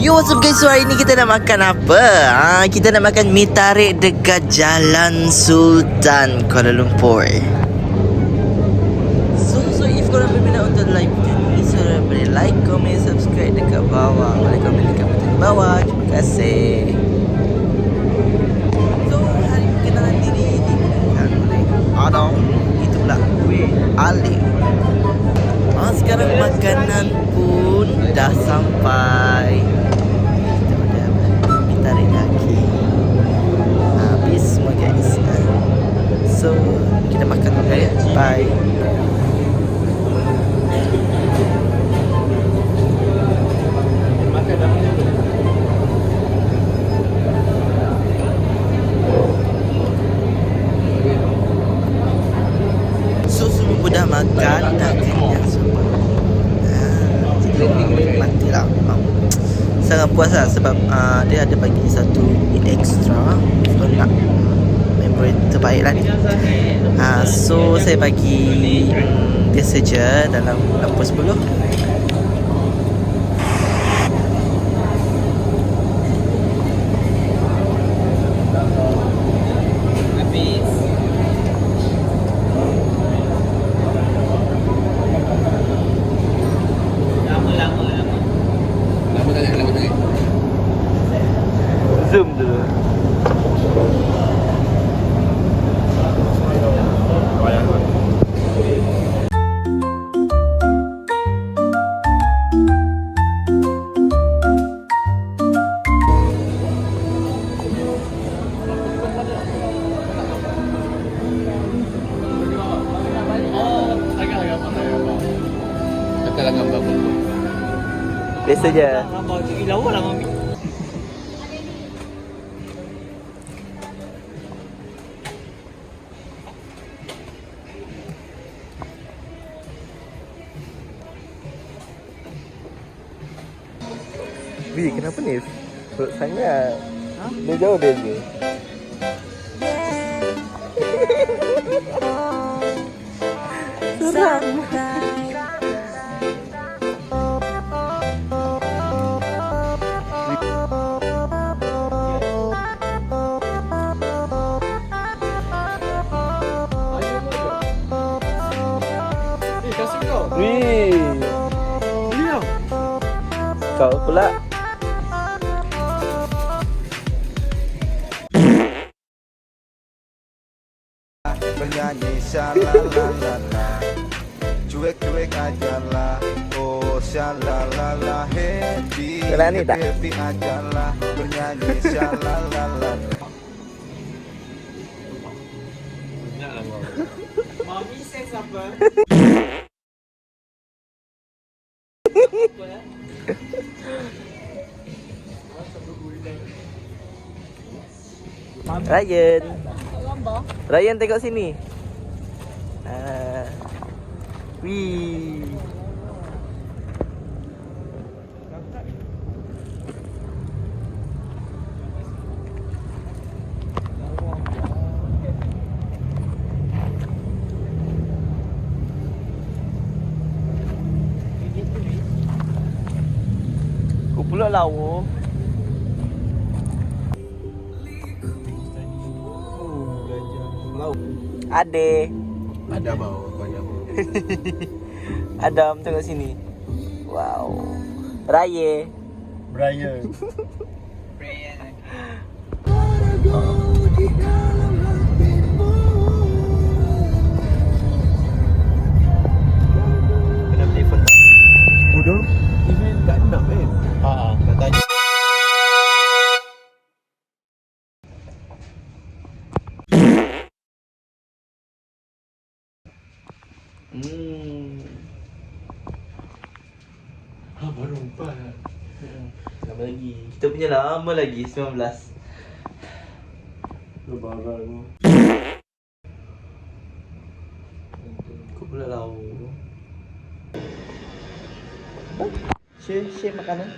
Yo, what's up guys? So hari ni kita nak makan apa? Kita nak makan mi tarik dekat Jalan Sultan, Kuala Lumpur. So if korang berminat untuk like video ni, so boleh like, comment, subscribe dekat bawah. Boleh komen dekat button bawah. Terima kasih. So hari perkenalan diri dikenalkan oleh Adam. Itu pula gue Ali. Sekarang makanan pun dah sampai. Kita tarik kaki. Habis semua guys. So kita makan dulu ya. Bye. So semua pun dah makan, dah kenyang semua. Matilah. Sangat puas lah sebab dia ada bagi satu extra. So nak member terbaik lah ni. So saya bagi dia saja dalam 60-10. Zoom dulu. Biasa je. Lawa lah mami. Bi, kenapa ni? Perut sangat. Dia jauh beza. Seram. Wih. Kau pula. Bernyanyi syalalala, cuek-cuek aja lah. Oh syalalala, happy happy aja lah. Bernyanyi syalalala. Mami seks apa? Ryan. Ryan tengok sini. Wih. Kau pula lawa. Ade. Ada bau, banyak bau. Adam tengok sini. Wow. Raya. Brian. Kena telefon. Bodoh. Even tak nak kan? Dah tanya. Baru 4. Lama lagi. Kita punya lama lagi 19. Lebaran. Kau pula lawa. Share makanan.